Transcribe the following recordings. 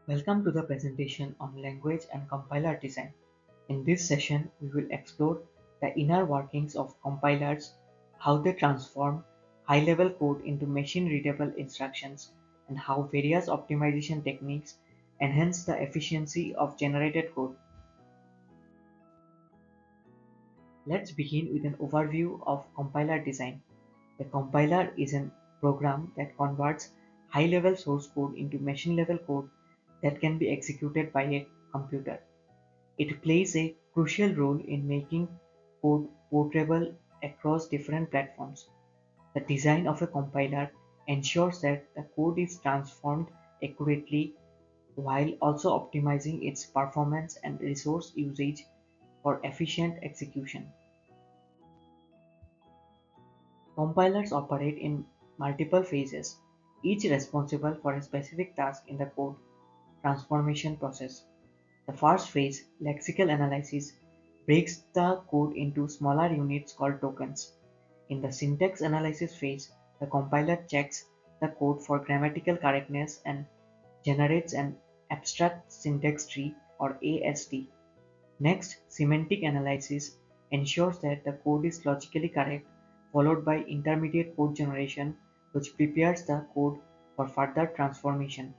Welcome to the presentation on language and compiler design. In this session, we will explore the inner workings of compilers, how they transform high-level code into machine-readable instructions, and how various optimization techniques enhance the efficiency of generated code. Let's begin with an overview of compiler design. A compiler is a program that converts high-level source code into machine-level code that can be executed by a computer. It plays a crucial role in making code portable across different platforms. The design of a compiler ensures that the code is transformed accurately while also optimizing its performance and resource usage for efficient execution. Compilers operate in multiple phases, each responsible for a specific task in the code transformation process. The first phase, lexical analysis, breaks the code into smaller units called tokens. In the syntax analysis phase, the compiler checks the code for grammatical correctness and generates an abstract syntax tree or AST. Next, semantic analysis ensures that the code is logically correct, followed by intermediate code generation, which prepares the code for further transformation.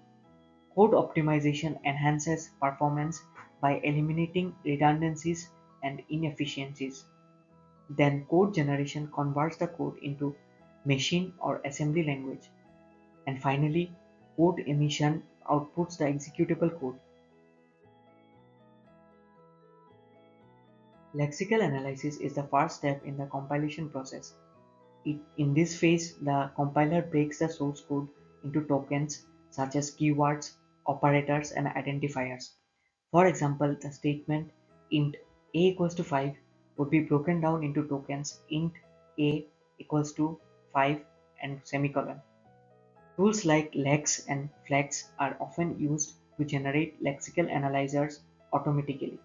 Code optimization enhances performance by eliminating redundancies and inefficiencies. Then code generation converts the code into machine or assembly language. And finally, code emission outputs the executable code. Lexical analysis is the first step in the compilation process. In this phase, the compiler breaks the source code into tokens such as keywords, operators, and identifiers. For example, the statement int a equals to 5 would be broken down into tokens int a equals to 5 and semicolon. Tools like lex and flex are often used to generate lexical analyzers automatically.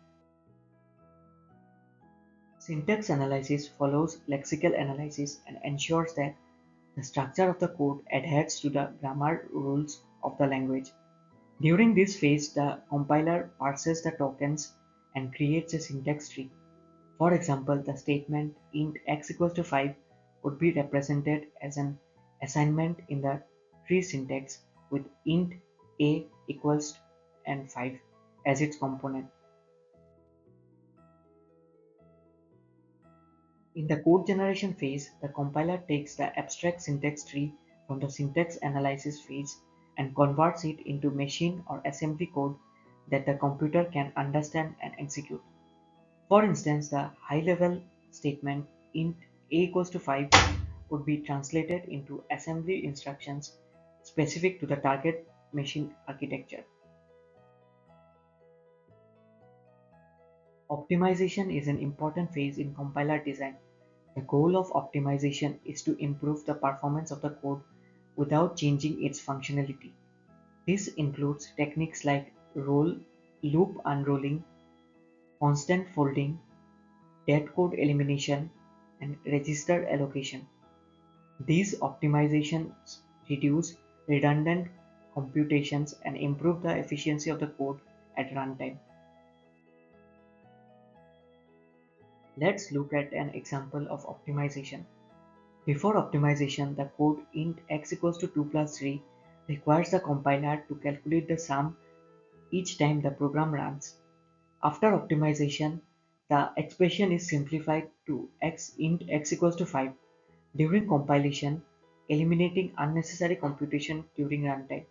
Syntax analysis follows lexical analysis and ensures that the structure of the code adheres to the grammar rules of the language. During this phase, the compiler parses the tokens and creates a syntax tree. For example, the statement int x equals to 5 would be represented as an assignment in the tree syntax with int a equals and 5 as its component. In the code generation phase, the compiler takes the abstract syntax tree from the syntax analysis phase and converts it into machine or assembly code that the computer can understand and execute. For instance, the high-level statement int a equals to 5 would be translated into assembly instructions specific to the target machine architecture. Optimization is an important phase in compiler design. The goal of optimization is to improve the performance of the code without changing its functionality. This includes techniques like loop unrolling, constant folding, dead code elimination, and register allocation. These optimizations reduce redundant computations and improve the efficiency of the code at runtime. Let's look at an example of optimization. Before optimization, the code int x equals to 2 plus 3 requires the compiler to calculate the sum each time the program runs. After optimization, the expression is simplified to int x equals to 5 during compilation, eliminating unnecessary computation during runtime.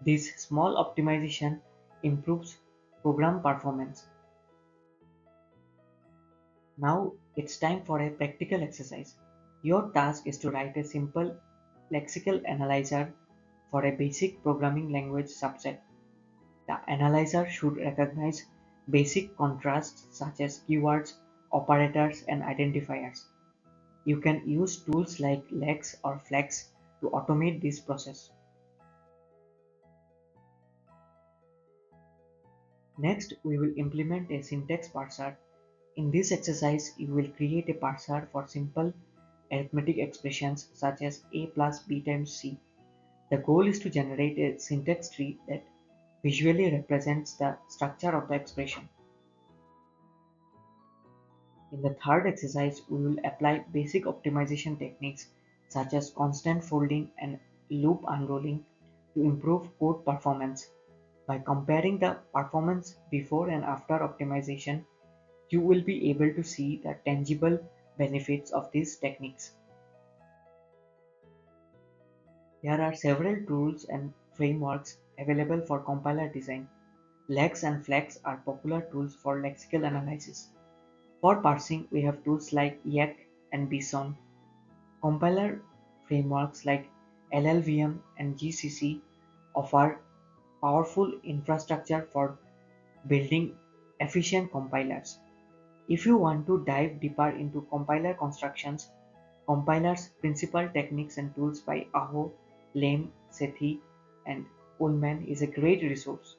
This small optimization improves program performance. Now it's time for a practical exercise. Your task is to write a simple lexical analyzer for a basic programming language subset. The analyzer should recognize basic contrasts such as keywords, operators, and identifiers. You can use tools like lex or flex to automate this process. Next, we will implement a syntax parser. In this exercise, you will create a parser for simple arithmetic expressions such as a plus b times c. The goal is to generate a syntax tree that visually represents the structure of the expression. In the third exercise, we will apply basic optimization techniques such as constant folding and loop unrolling to improve code performance. By comparing the performance before and after optimization, you will be able to see the tangible benefits of these techniques. There are several tools and frameworks available for compiler design. Lex and Flex are popular tools for lexical analysis. For parsing, we have tools like Yak and Bison. Compiler frameworks like LLVM and GCC offer powerful infrastructure for building efficient compilers. If you want to dive deeper into compiler constructions, compilers, principal techniques and tools by Aho, Lame, Sethi, and Ullman is a great resource.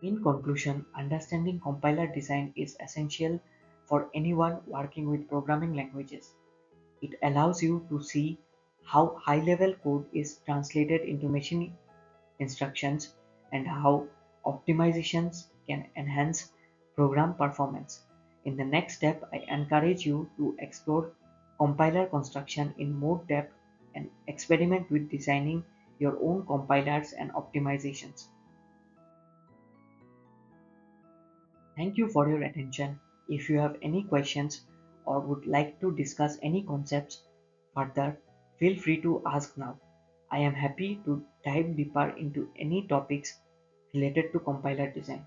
In conclusion, understanding compiler design is essential for anyone working with programming languages. It allows you to see how high-level code is translated into machine instructions and how optimizations can enhance program performance. In the next step, I encourage you to explore compiler construction in more depth and experiment with designing your own compilers and optimizations. Thank you for your attention. If you have any questions or would like to discuss any concepts further, feel free to ask now. I am happy to dive deeper into any topics related to compiler design.